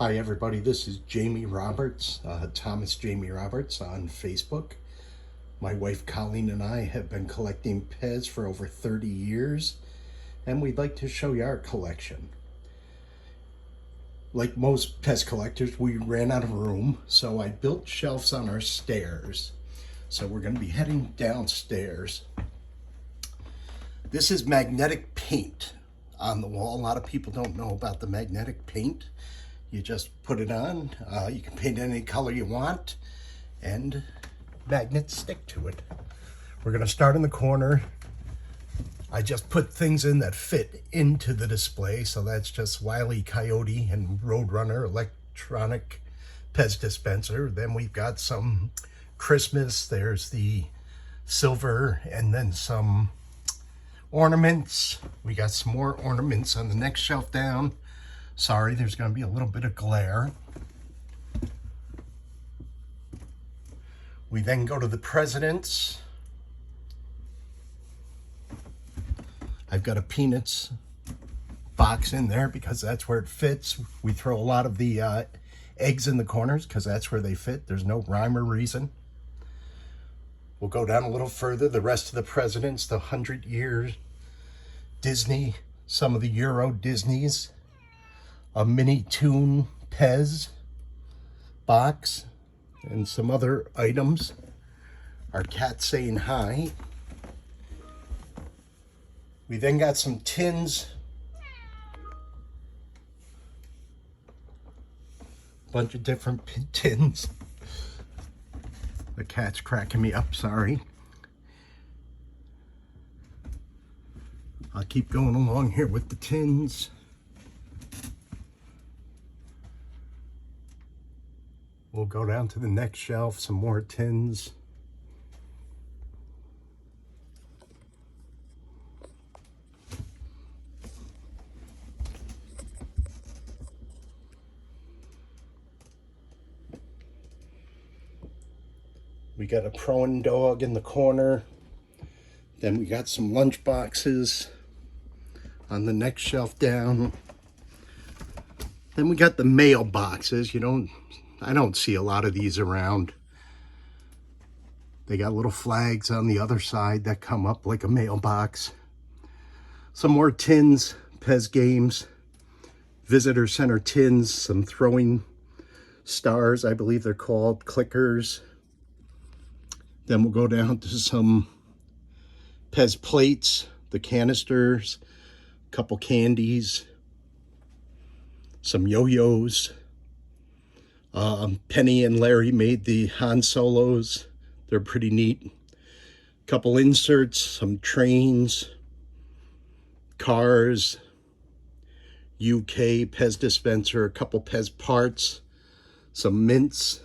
Hi everybody, this is Jamie Roberts, Thomas Jamie Roberts on Facebook. My wife Colleen and I have been collecting PEZ for over 30 years, and we'd like to show you our collection. Like most PEZ collectors, we ran out of room, so I built shelves on our stairs. So we're going to be heading downstairs. This is magnetic paint on the wall. A lot of people don't know about the magnetic paint. You just put it on, you can paint any color you want, and magnets stick to it. We're gonna start in the corner. I just put things in that fit into the display, so that's just Wile E. Coyote and Roadrunner electronic PEZ dispenser. Then we've got some Christmas, there's the silver, and then some ornaments. We got some more ornaments on the next shelf down. Sorry, there's going to be a little bit of glare. We then go to the presidents. I've got a Peanuts box in there because that's where it fits. We throw a lot of the eggs in the corners because that's where they fit. There's no rhyme or reason. We'll go down a little further. The rest of the presidents, the 100 years Disney, some of the Euro Disneys. A mini tune PEZ box and some other items. Our cat saying hi. We then got some tins. Bunch of different tins. The cat's cracking me up, sorry. I'll keep going along here with the tins. We'll go down to the next shelf, some more tins. We got a Proen dog in the corner. Then we got some lunch boxes on the next shelf down. Then we got the mail boxes. I don't see a lot of these around. They got little flags on the other side that come up like a mailbox. Some more tins, PEZ games, visitor center tins, some throwing stars, I believe they're called, clickers. Then we'll go down to some PEZ plates, the canisters, a couple candies, some yo-yos. Penny and Larry made the Han Solos. They're pretty neat. Couple inserts, some trains, cars, UK PEZ dispenser, a couple PEZ parts, some mints.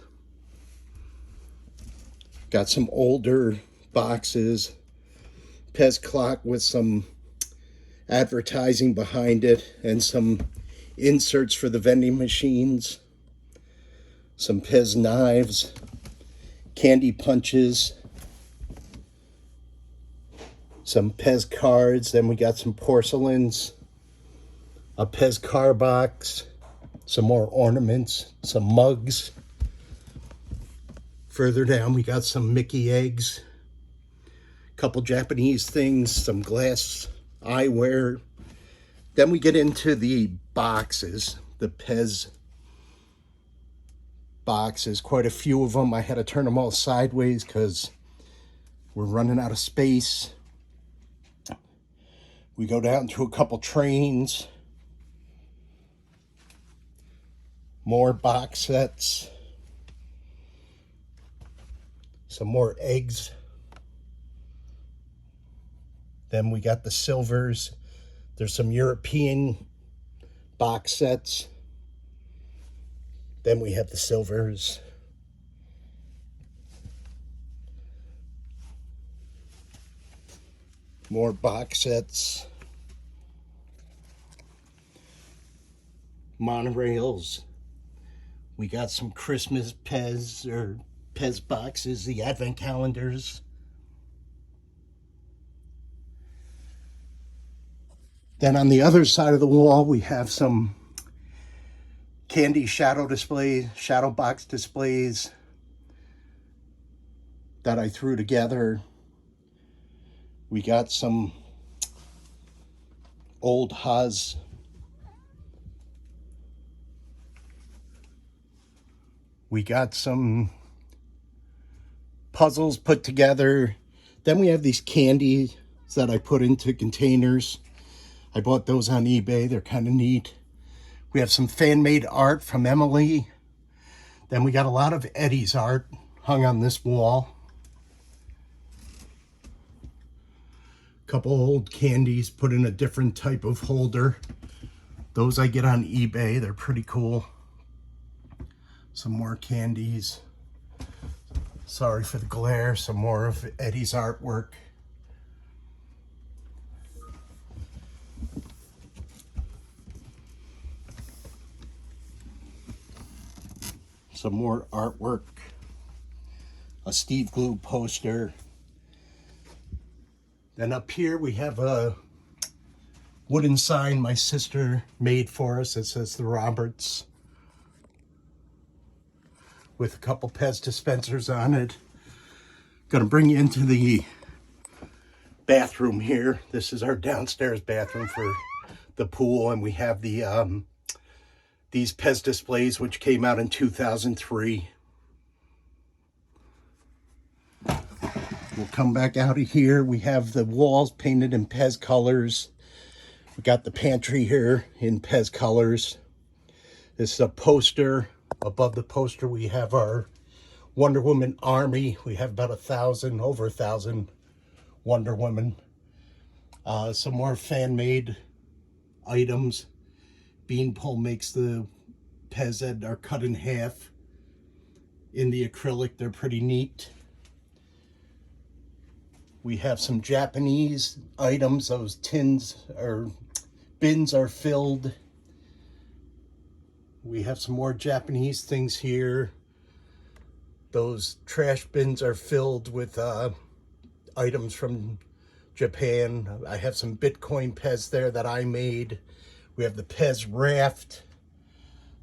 Got some older boxes, PEZ clock with some advertising behind it, and some inserts for the vending machines. Some PEZ knives, candy punches, some PEZ cards. Then we got some porcelains, a PEZ car box, some more ornaments, some mugs. Further down, we got some Mickey eggs, a couple Japanese things, some glass eyewear. Then we get into the boxes, the PEZ boxes, quite a few of them. I had to turn them all sideways because we're running out of space. We go down to a couple trains, more box sets, some more eggs. Then we got the silvers. There's some European box sets. Then we have the silvers. More box sets. Monorails. We got some Christmas PEZ or PEZ boxes, the advent calendars. Then on the other side of the wall, we have some candy shadow displays, shadow box displays that I threw together. We got some old Haas we got some puzzles put together. Then we have these candies that I put into containers. I bought those on eBay. They're kind of neat. We have some fan-made art from Emily. Then we got a lot of Eddie's art hung on this wall. A couple old candies put in a different type of holder. Those I get on eBay. They're pretty cool. Some more candies. Sorry for the glare. Some more of Eddie's artwork. Some more artwork. A Steve Glue poster. Then up here we have a wooden sign my sister made for us. It says the Roberts, with a couple PEZ dispensers on it. Gonna bring you into the bathroom here. This is our downstairs bathroom for the pool, and we have the these PEZ displays which came out in 2003. We'll come back out of here. We have the walls painted in PEZ colors. We got the pantry here in PEZ colors. This is a poster. Above the poster we have our Wonder Woman army. We have about over 1,000 Wonder Woman. Some more fan-made items. Beanpole makes the PEZ that are cut in half in the acrylic. They're pretty neat. We have some Japanese items. Those tins or bins are filled. We have some more Japanese things here. Those trash bins are filled with items from Japan. I have some Bitcoin PEZ there that I made. We have the PEZ raft.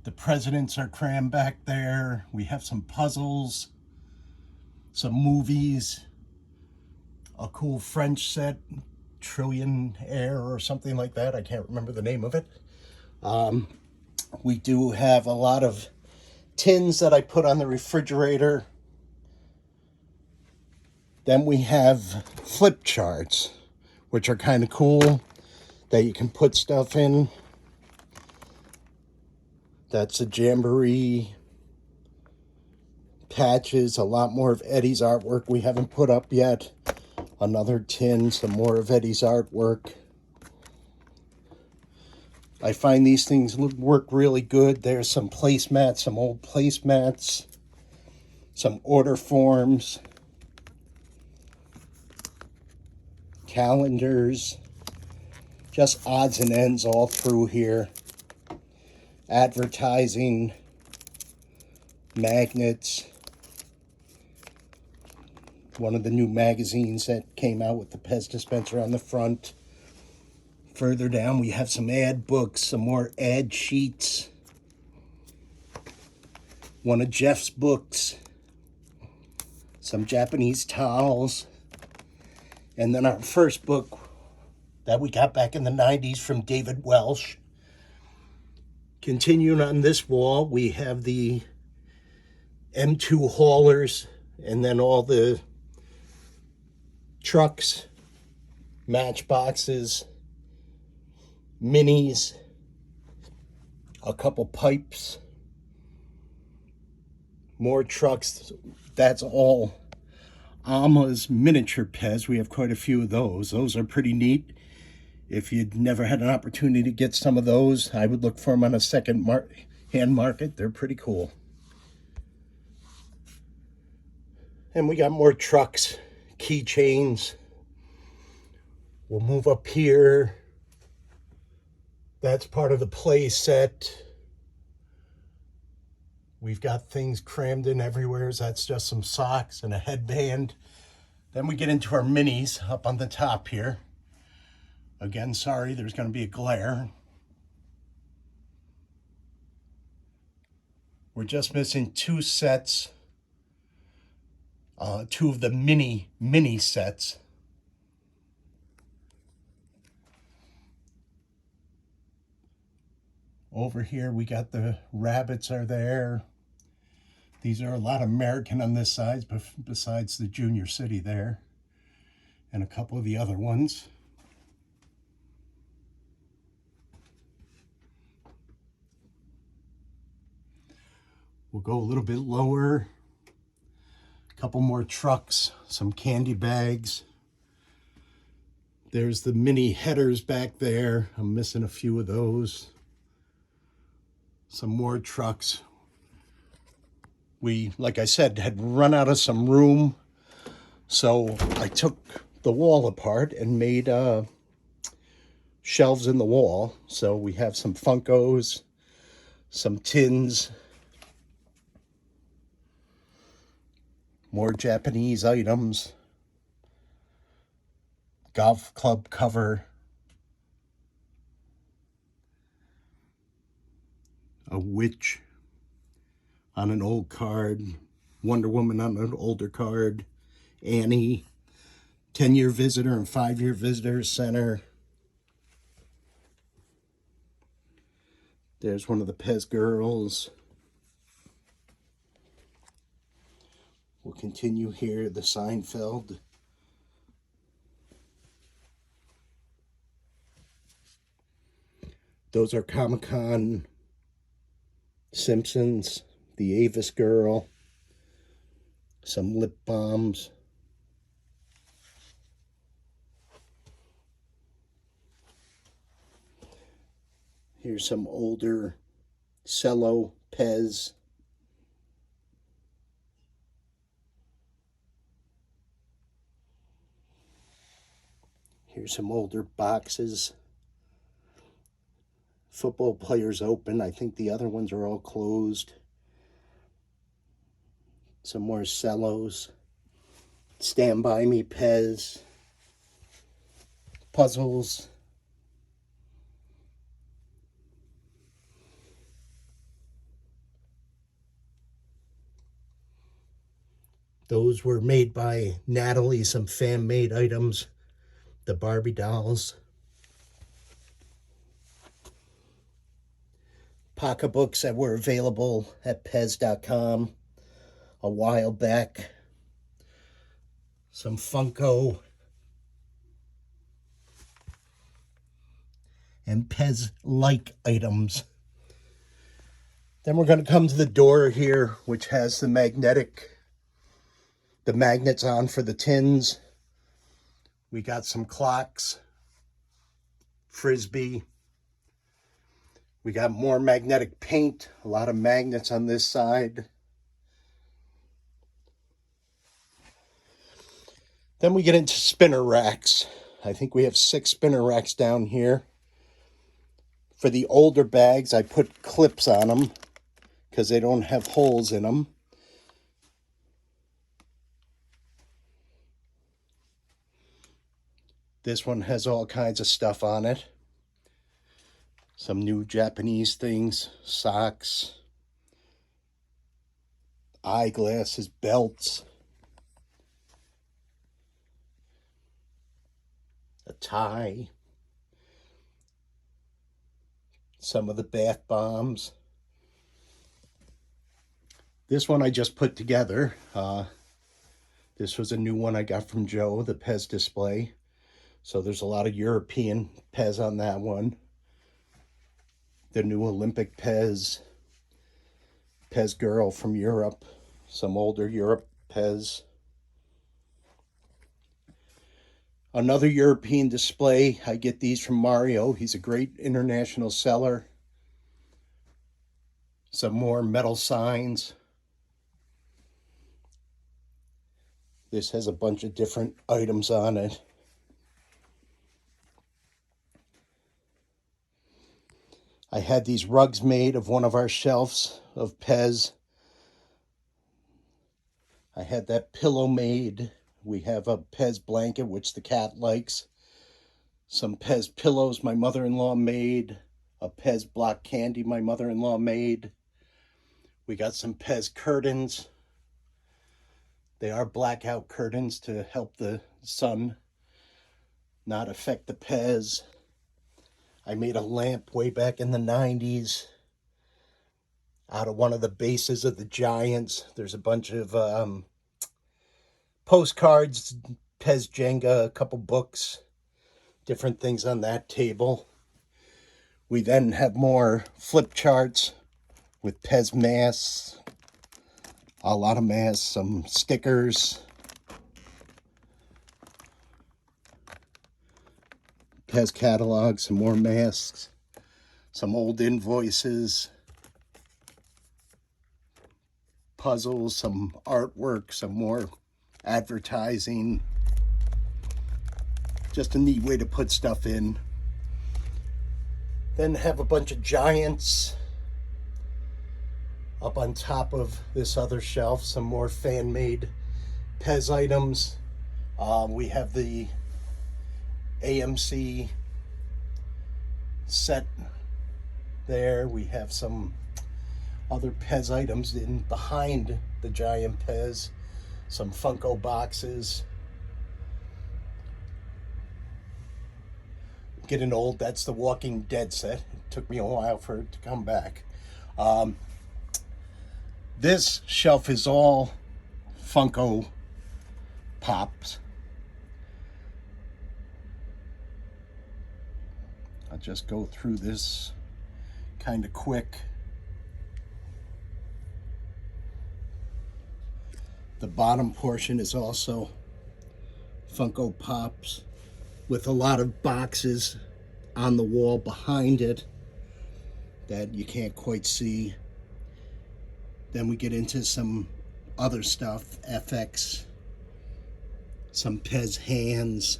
The presidents are crammed back there. We have some puzzles, some movies, a cool French set, Trillionaire or something like that. I can't remember the name of it. We do have a lot of tins that I put on the refrigerator. Then we have flip charts, which are kind of cool, that you can put stuff in. That's a Jamboree. Patches, a lot more of Eddie's artwork we haven't put up yet. Another tin, some more of Eddie's artwork. I find these things work really good. There's some placemats, some old placemats, some order forms, calendars, just odds and ends all through here. Advertising, magnets. One of the new magazines that came out with the PEZ dispenser on the front. Further down we have some ad books, some more ad sheets. One of Jeff's books. Some Japanese towels. And then our first book that we got back in the 90s from David Welsh. Continuing on this wall, we have the M2 haulers, and then all the trucks, matchboxes, minis, a couple pipes, more trucks. That's all Alma's miniature PEZ. We have quite a few of those. Those are pretty neat. If you'd never had an opportunity to get some of those, I would look for them on a second-hand market. They're pretty cool. And we got more trucks, keychains. We'll move up here. That's part of the play set. We've got things crammed in everywhere. That's just some socks and a headband. Then we get into our minis up on the top here. Again, sorry, there's going to be a glare. We're just missing two sets, two of the mini sets. Over here we got the rabbits are there. These are a lot American on this side, besides the Junior City there, and a couple of the other ones. We'll go a little bit lower. A couple more trucks, some candy bags. There's the mini headers back there. I'm missing a few of those. Some more trucks. We, like I said, had run out of some room, so I took the wall apart and made shelves in the wall. So we have some Funkos, some tins, more Japanese items, golf club cover, a witch on an old card, Wonder Woman on an older card, Annie, 10-year visitor and 5-year visitor center. There's one of the PEZ girls. We'll continue here, the Seinfeld. Those are Comic-Con, Simpsons, the Avis girl, some lip balms. Here's some older cello PEZ. Here's some older boxes. Football Players Open. I think the other ones are all closed. Some more cellos. Stand By Me PEZ. Puzzles. Those were made by Natalie, some fan-made items. The Barbie dolls. Pocketbooks that were available at PEZ.com a while back. Some Funko and PEZ-like items. Then we're going to come to the door here, which has the magnets on for the tins. We got some clocks, Frisbee. We got more magnetic paint, a lot of magnets on this side. Then we get into spinner racks. I think we have 6 spinner racks down here. For the older bags, I put clips on them because they don't have holes in them. This one has all kinds of stuff on it. Some new Japanese things, socks, eyeglasses, belts, a tie, some of the bath bombs. This one I just put together. This was a new one I got from Joe, the PEZ display. So there's a lot of European PEZ on that one. The new Olympic PEZ, PEZ girl from Europe, some older Europe PEZ. Another European display, I get these from Mario. He's a great international seller. Some more metal signs. This has a bunch of different items on it. I had these rugs made of one of our shelves of PEZ. I had that pillow made. We have a PEZ blanket, which the cat likes. Some PEZ pillows my mother-in-law made. A PEZ block candy my mother-in-law made. We got some PEZ curtains. They are blackout curtains to help the sun not affect the PEZ. I made a lamp way back in the 90s out of one of the bases of the Giants. There's a bunch of postcards, PEZ Jenga, a couple books, different things on that table. We then have more flip charts with PEZ masks, a lot of masks, some stickers, PEZ catalog, some more masks, some old invoices, puzzles, some artwork, some more advertising. Just a neat way to put stuff in. Then have a bunch of Giants up on top of this other shelf, some more fan-made PEZ items. We have the AMC set there. We have some other PEZ items in behind the giant PEZ, some Funko boxes. Getting old, that's the Walking Dead set. It took me a while for it to come back. This shelf is all Funko Pops. I'll just go through this kind of quick. The bottom portion is also Funko Pops with a lot of boxes on the wall behind it that you can't quite see. Then we get into some other stuff, FX, some PEZ hands,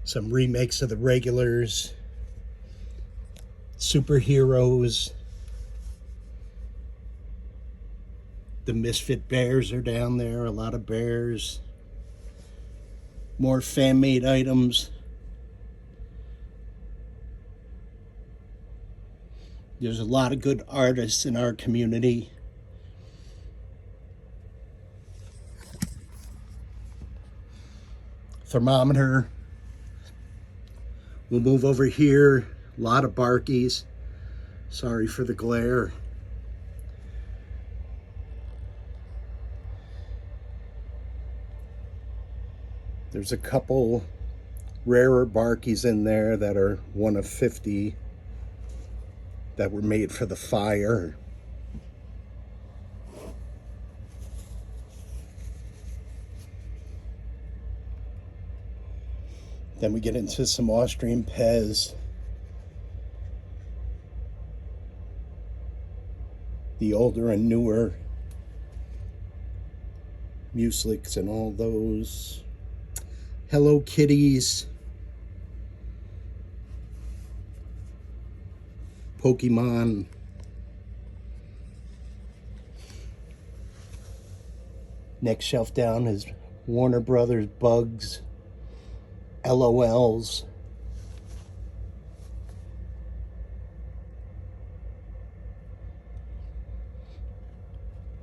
some remakes of the regulars, superheroes. The Misfit Bears are down there, a lot of bears. More fan-made items. There's a lot of good artists in our community. Thermometer. We'll move over here. A lot of Barkies. Sorry for the glare. There's a couple rarer Barkies in there that are one of 50 that were made for the fire. Then we get into some Austrian PEZ. The older and newer Mueslicks and all those. Hello Kitties. Pokemon. Next shelf down is Warner Brothers Bugs, LOLs.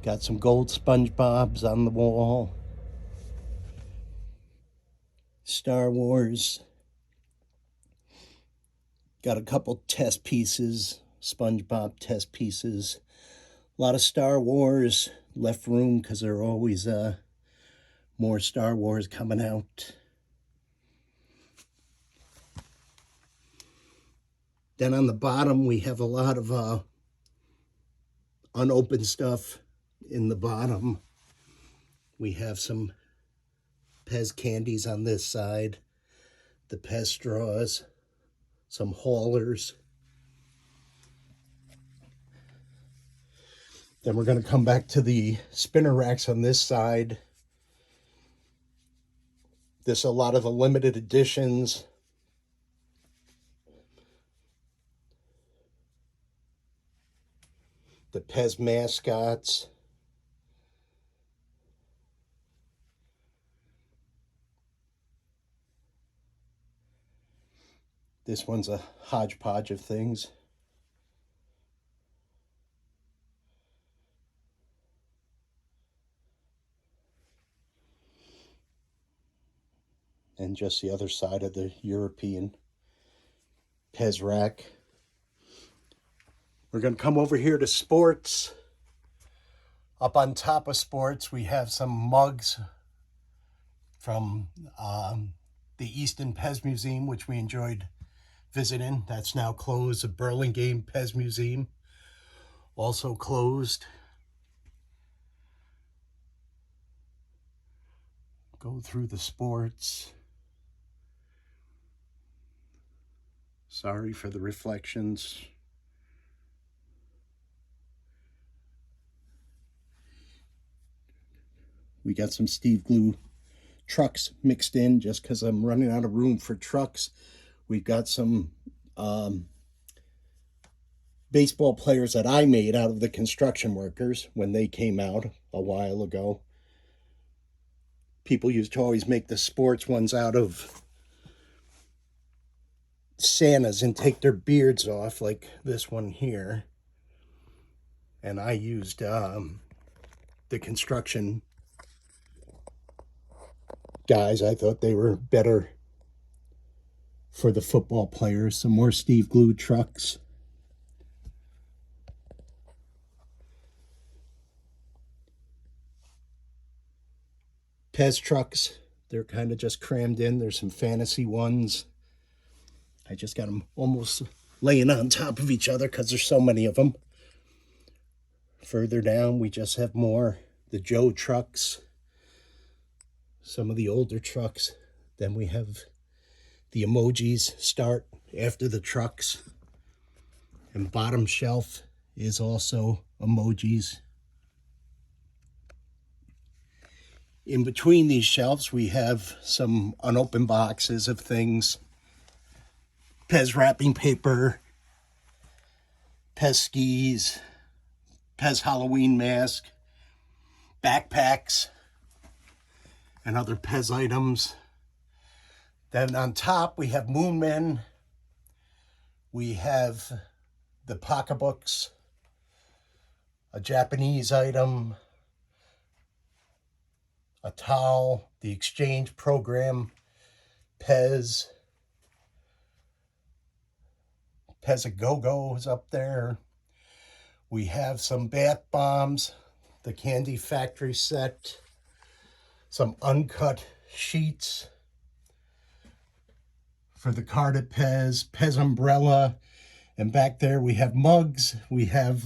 Got some gold SpongeBobs on the wall. Star Wars. Got a couple test pieces, SpongeBob test pieces. A lot of Star Wars. Left room because there are always more Star Wars coming out. Then on the bottom we have a lot of unopened stuff in the bottom. We have some PEZ candies on this side, the PEZ straws, some haulers. Then we're going to come back to the spinner racks on this side. This a lot of the limited editions. The PEZ mascots. This one's a hodgepodge of things. and just the other side of the European PEZ rack. We're going to come over here to sports. Up on top of sports, we have some mugs from the Easton PEZ Museum, which we enjoyed visiting. That's now closed. The Burlingame PEZ Museum, also closed. Go through the sports. Sorry for the reflections. We got some Steve Glue trucks mixed in just because I'm running out of room for trucks. We've got some baseball players that I made out of the construction workers when they came out a while ago. People used to always make the sports ones out of Santas and take their beards off, like this one here. And I used the construction guys. I thought they were better for the football players. Some more Steve Glue trucks. PEZ trucks, they're kind of just crammed in. There's some fantasy ones. I just got them almost laying on top of each other because there's so many of them. Further down, we just have more the Joe trucks, some of the older trucks. Then we have the emojis start after the trucks. And bottom shelf is also emojis. In between these shelves, we have some unopened boxes of things. PEZ wrapping paper, PEZ skis, PEZ Halloween mask, backpacks, and other PEZ items. Then on top, we have Moon Men. We have the pocketbooks, a Japanese item, a towel, the exchange program, PEZ. PEZ A Go-Go is up there. We have some bath bombs, the Candy Factory set, some uncut sheets for the carded PEZ, PEZ umbrella, and back there we have mugs. We have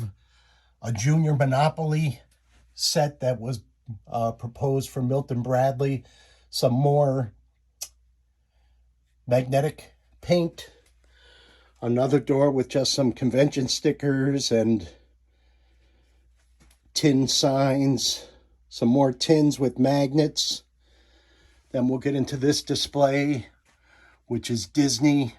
a Junior Monopoly set that was proposed for Milton Bradley, some more magnetic paint, another door with just some convention stickers and tin signs, some more tins with magnets. Then we'll get into this display, which is Disney.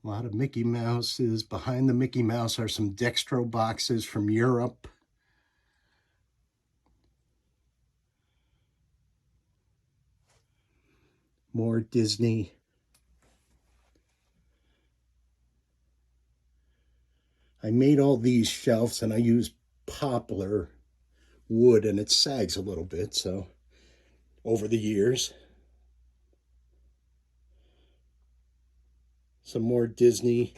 A lot of Mickey Mouses. Behind the Mickey Mouse are some Dextro boxes from Europe. More Disney. I made all these shelves and I used poplar wood and it sags a little bit, so over the years. Some more Disney.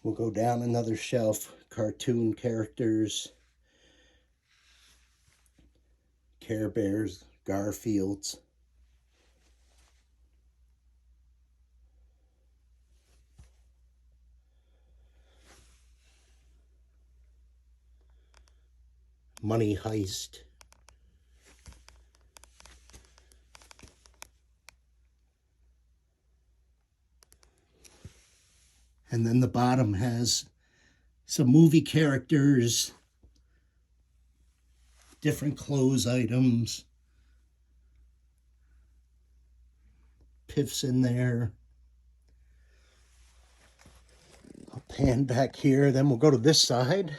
We'll go down another shelf. Cartoon characters. Care Bears, Garfields. Money Heist. And then the bottom has some movie characters, different clothes items, Piff's in there. I'll pan back here, then we'll go to this side,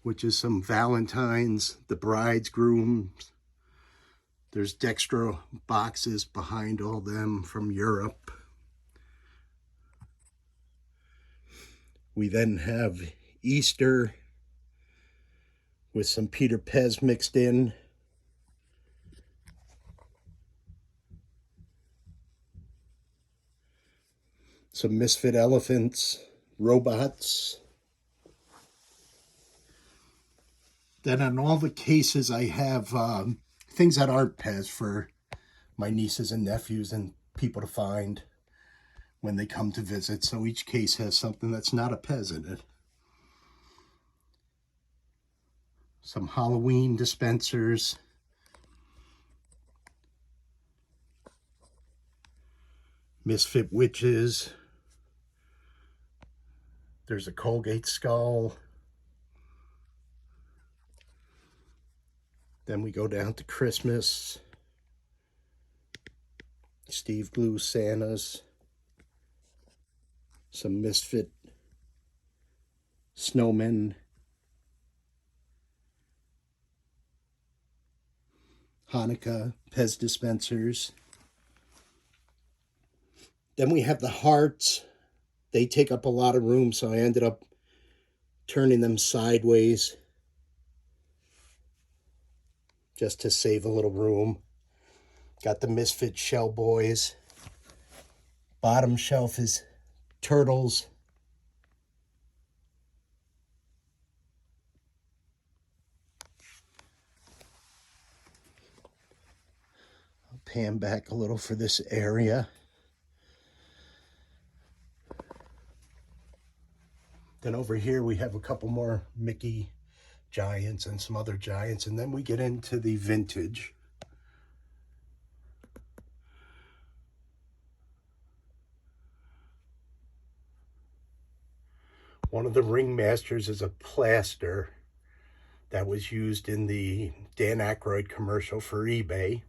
which is some Valentines, the bride's grooms, There's Dextro boxes behind all them from Europe. We then have Easter with some Peter PEZ mixed in. Some Misfit Elephants, robots. Then on all the cases I have things that aren't PEZ for my nieces and nephews and people to find when they come to visit. So each case has something that's not a PEZ in it. Some Halloween dispensers. Misfit witches. There's a Colgate skull. Then we go down to Christmas. Steve Glue Santas. Some Misfit snowmen. Hanukkah PEZ dispensers. Then we have the hearts. They take up a lot of room, so I ended up turning them sideways just to save a little room. Got the Misfit Shell Boys. Bottom shelf is turtles. I'll pan back a little for this area. Then over here we have a couple more Mickey Giants and some other Giants, and then we get into the vintage. One of the Ringmasters is a plaster that was used in the Dan Aykroyd commercial for eBay.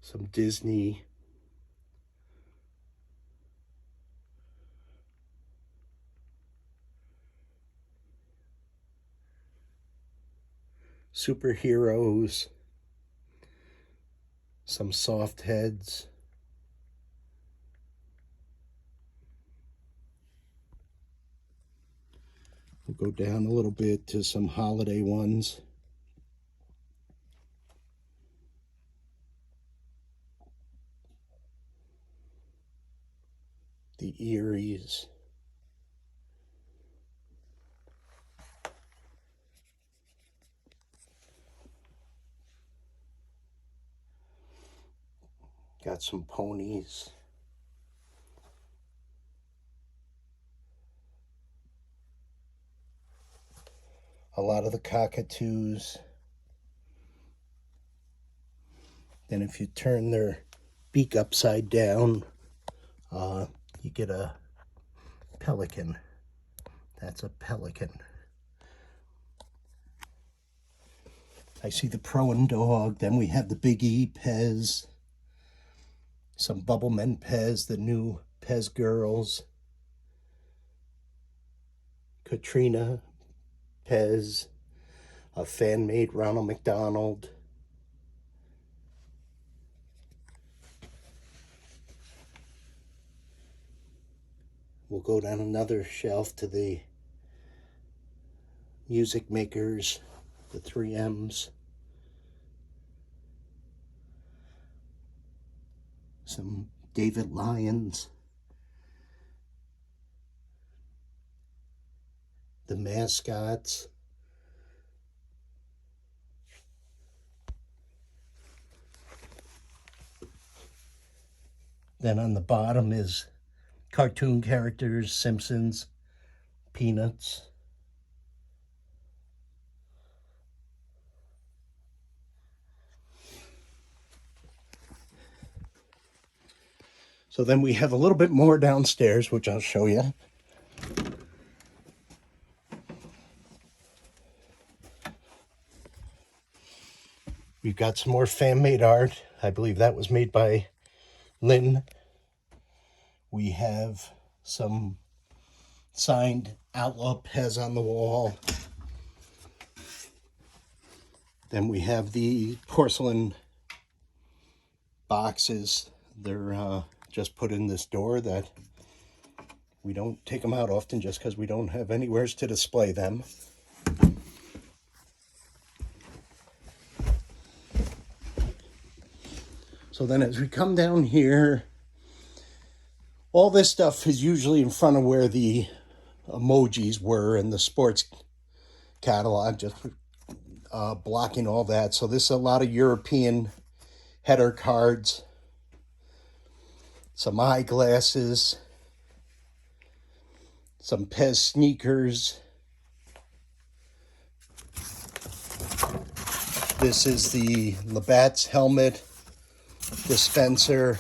Some Disney. Superheroes. Some soft heads. We'll go down a little bit to some holiday ones. The Eries. Got some ponies. A lot of the cockatoos. Then if you turn their beak upside down, you get a pelican. That's a pelican. I see the Pro and Dog. Then we have the Big E PEZ. Some Bubblemen PEZ, the new PEZ girls. Katrina PEZ. A fan-made Ronald McDonald. We'll go down another shelf to the music makers, the 3Ms. Some David Lyons. The mascots. Then on the bottom is cartoon characters, Simpsons, Peanuts. So then we have a little bit more downstairs, which I'll show you. We've got some more fan-made art. I believe that was made by Lynn. We have some signed Outlaw PEZ on the wall. Then we have the porcelain boxes. They're just put in this door that we don't take them out often just because we don't have anywhere to display them. So then as we come down here, all this stuff is usually in front of where the emojis were in the sports catalog, just blocking all that. So this is a lot of European header cards, some eyeglasses, some PEZ sneakers. This is the Labatt's helmet dispenser.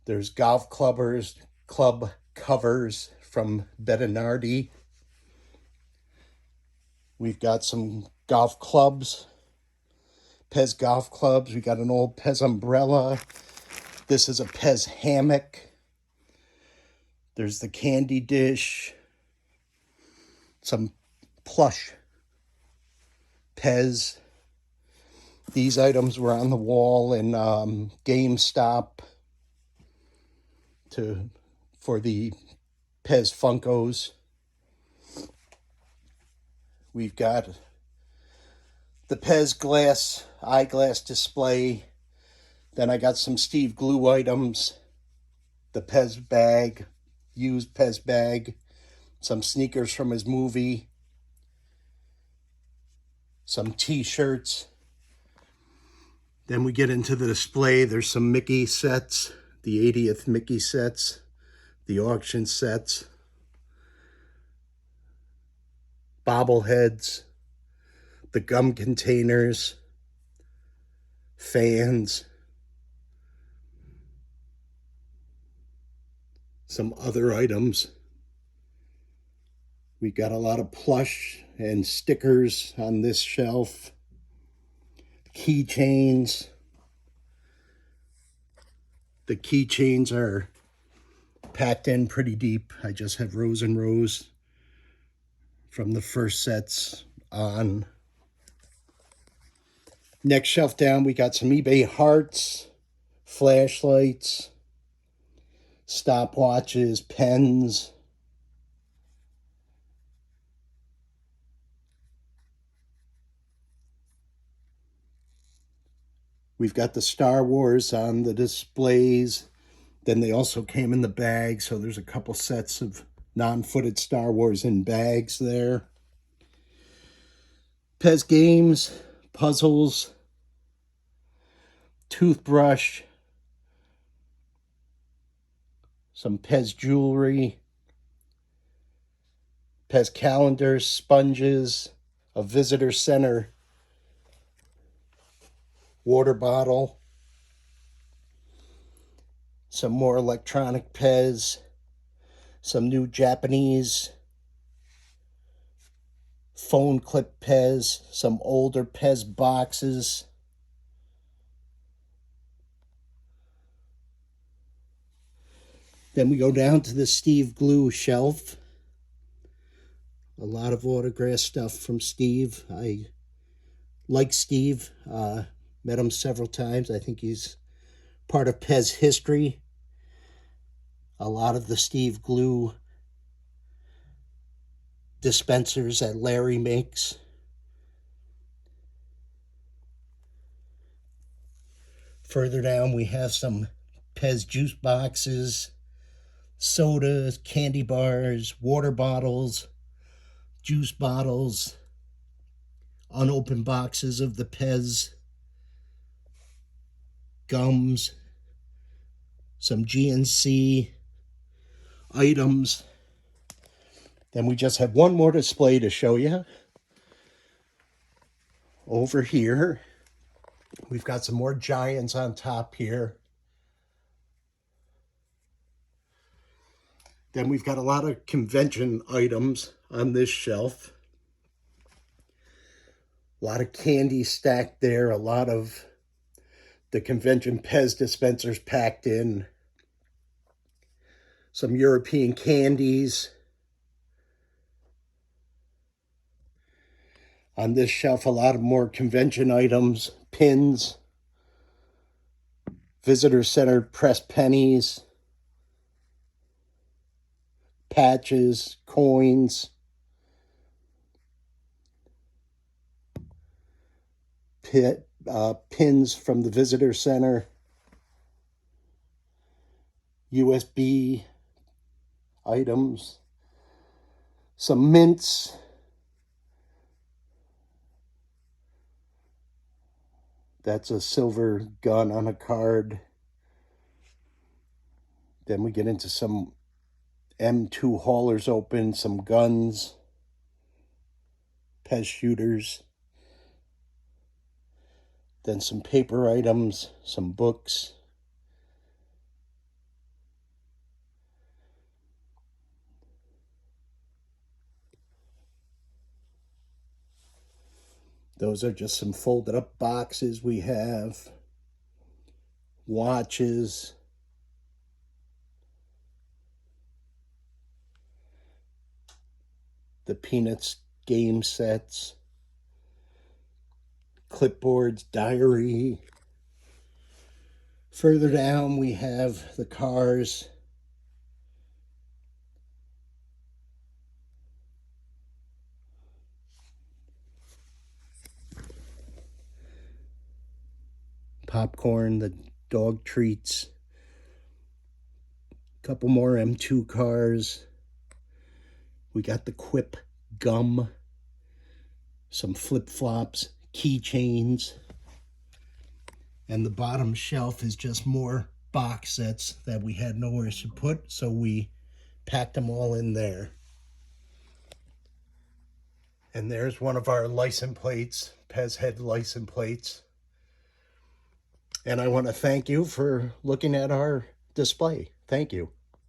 There's golf club covers from Bettinardi. We've got some golf clubs, PEZ golf clubs. We got an old PEZ umbrella. This is a PEZ hammock. There's the candy dish. Some plush PEZ. These items were on the wall in GameStop for the PEZ Funkos. We've got the PEZ eyeglass display. Then I got some Steve Glue items, the PEZ bag, used PEZ bag, some sneakers from his movie, some t-shirts. Then we get into the display. There's some Mickey sets, the 80th Mickey sets, the auction sets, bobbleheads, the gum containers, fans, some other items. We got a lot of plush and stickers on this shelf, keychains. The keychains are packed in pretty deep. I just have rows and rows from the first sets on. Next shelf down, we got some eBay hearts, flashlights, stopwatches, pens. We've got the Star Wars on the displays. Then they also came in the bag, so there's a couple sets of non-footed Star Wars in bags there. PEZ games, puzzles, toothbrush, some PEZ jewelry, PEZ calendars, sponges, a visitor center water bottle, some more electronic PEZ, some new Japanese phone clip PEZ, some older PEZ boxes. Then we go down to the Steve Glue shelf. A lot of autograph stuff from Steve. I like Steve. Met him several times. I think he's part of PEZ history. A lot of the Steve Glue dispensers that Larry makes. Further down, we have some PEZ juice boxes, sodas, candy bars, water bottles, juice bottles, unopened boxes of the PEZ gums, some GNC items. Then we just have one more display to show you. Over here, we've got some more Giants on top here. Then we've got a lot of convention items on this shelf. A lot of candy stacked there, a lot of the convention PEZ dispensers packed in. Some European candies. On this shelf, a lot of more convention items, pins, visitor center pressed pennies, patches, coins, pins from the visitor center, USB items, some mints, that's a silver gun on a card. Then we get into some M2 haulers open, some guns, PEZ shooters. Then some paper items, some books. Those are just some folded up boxes we have. Watches. The Peanuts game sets. Clipboards, diary. Further down we have the cars. Popcorn, the dog treats. A couple more M2 cars. We got the Quip gum. Some flip-flops, keychains. And the bottom shelf is just more box sets that we had nowhere to put, so we packed them all in there. And there's one of our license plates, PEZ head license plates. And I want to thank you for looking at our display. Thank you.